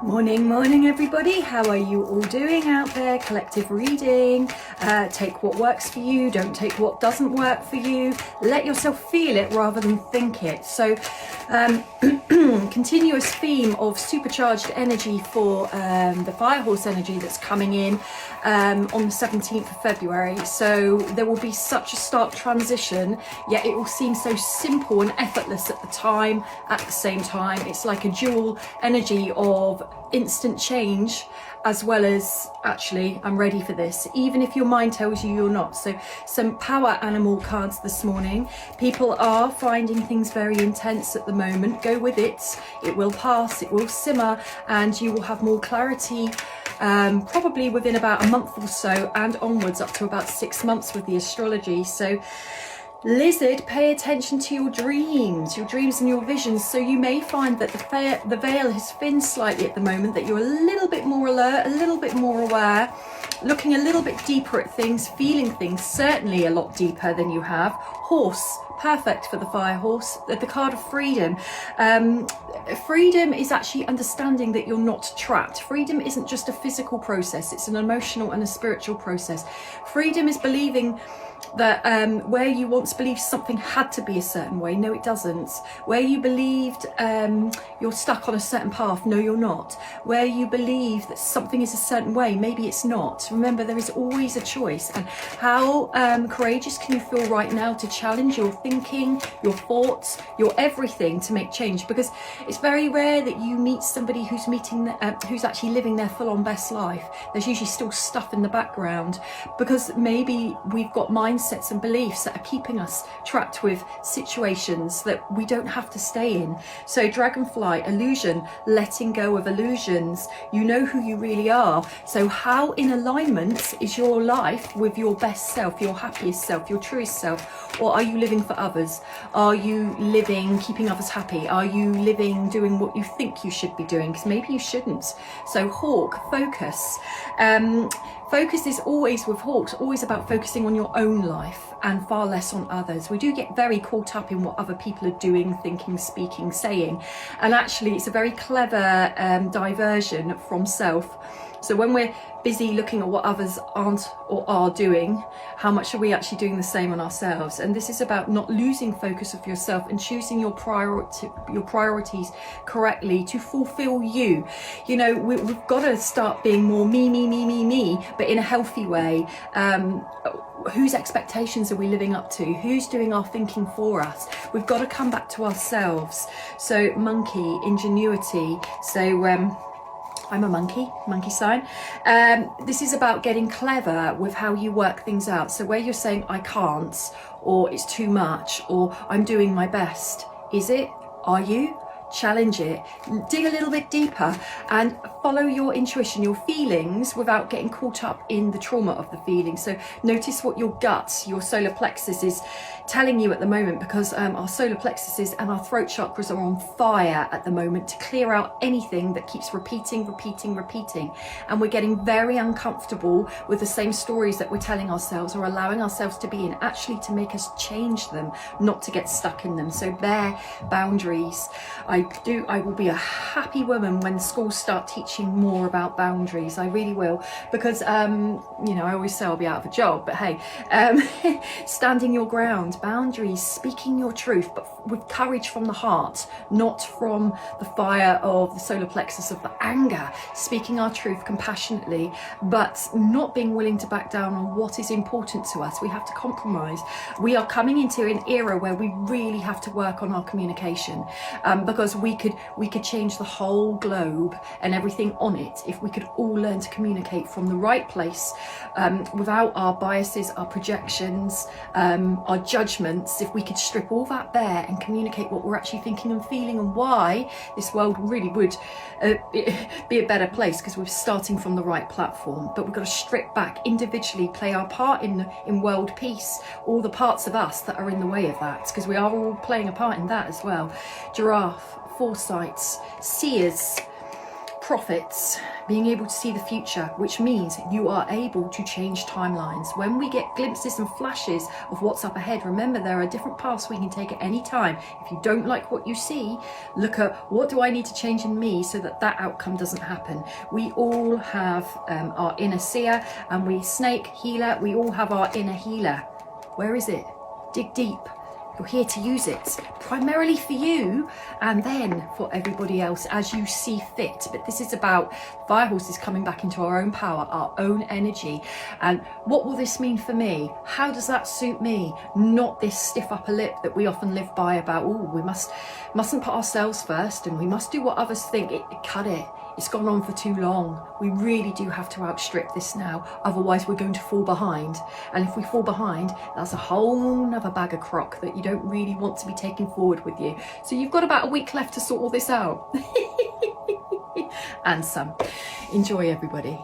Morning everybody. How are you all doing out there? Collective reading. Take what works for you, don't take what doesn't work for you. Let yourself feel it rather than think it. So continuous theme of supercharged energy for the fire horse energy that's coming in on the 17th of February. So there will be such a stark transition, yet it will seem so simple and effortless at the same time. It's like a dual energy of instant change, as well as actually I'm ready for this, even if your mind tells you you're not. So some power animal cards this morning. People are finding things very intense at the moment. Go with it. It will pass, it will simmer, and you will have more clarity probably within about a month or so, and onwards up to about 6 months with the astrology. So Lizard, pay attention to your dreams and your visions. So you may find that the veil has thinned slightly at the moment, that you're a little bit more alert, a little bit more aware, looking a little bit deeper at things, feeling things certainly a lot deeper than you have. Horse, perfect for the fire horse. The card of freedom. Freedom is actually understanding that you're not trapped. Freedom isn't just a physical process, it's an emotional and a spiritual process. Freedom is believing that where you once believed something had to be a certain way, no it doesn't. Where you believed you're stuck on a certain path, no you're not. Where you believe that something is a certain way, maybe it's not. Remember, there is always a choice. And how courageous can you feel right now to challenge your thinking, your thoughts, your everything to make change? Because it's very rare that you meet somebody who's actually living their full-on best life. There's usually still stuff in the background, because maybe we've got mindsets and beliefs that are keeping us trapped with situations that we don't have to stay in. So dragonfly, illusion, letting go of illusions. You know who you really are. So how in alignment is your life with your best self, your happiest self, your truest self? Or are you living for others? Are you living keeping others happy? Are you living doing what you think you should be doing? Because maybe you shouldn't. So hawk, focus. Focus is always, with hawks, always about focusing on your own life and far less on others. We do get very caught up in what other people are doing, thinking, speaking, saying. And actually, it's a very clever diversion from self. So when we're busy looking at what others aren't or are doing, how much are we actually doing the same on ourselves? And this is about not losing focus of yourself and choosing your priorities correctly to fulfill you. You know, we've got to start being more me, but in a healthy way. Whose expectations are we living up to? Who's doing our thinking for us? We've got to come back to ourselves. So monkey, ingenuity. So I'm a monkey sign. This is about getting clever with how you work things out. So where you're saying I can't, or it's too much, or I'm doing my best. Is it? Are you? Challenge it, dig a little bit deeper, and follow your intuition, your feelings, without getting caught up in the trauma of the feelings. So notice what your gut, your solar plexus is telling you at the moment, because our solar plexuses and our throat chakras are on fire at the moment to clear out anything that keeps repeating. And we're getting very uncomfortable with the same stories that we're telling ourselves or allowing ourselves to be in, actually to make us change them, not to get stuck in them. So bear boundaries. I will be a happy woman when schools start teaching more about boundaries. I really will, because you know, I always say I'll be out of a job, but hey, standing your ground, boundaries, speaking your truth, but with courage from the heart, not from the fire of the solar plexus of the anger. Speaking our truth compassionately, but not being willing to back down on what is important to us. We have to compromise. We are coming into an era where we really have to work on our communication, because we could change the whole globe and everything on it if we could all learn to communicate from the right place, without our biases, our projections, our judgments. If we could strip all that bare and communicate what we're actually thinking and feeling, and why this world really would be a better place, because we're starting from the right platform. But we've got to strip back individually, play our part in world peace, all the parts of us that are in the way of that, because we are all playing a part in that as well. Giraffe, foresights, seers, prophets, being able to see the future, which means you are able to change timelines. When we get glimpses and flashes of what's up ahead, remember there are different paths we can take at any time. If you don't like what you see, look at what do I need to change in me so that that outcome doesn't happen. We all have our inner seer, and we snake, healer, we all have our inner healer. Where is it? Dig deep. You're here to use it, primarily for you and then for everybody else as you see fit. But this is about fire horses coming back into our own power, our own energy. And what will this mean for me? How does that suit me? Not this stiff upper lip that we often live by about, oh, we mustn't put ourselves first and we must do what others think. Cut it. It's gone on for too long. We really do have to outstrip this now. Otherwise, we're going to fall behind. And if we fall behind, that's a whole nother bag of crock that you don't really want to be taking forward with you. So you've got about a week left to sort all this out. And some. Enjoy, everybody.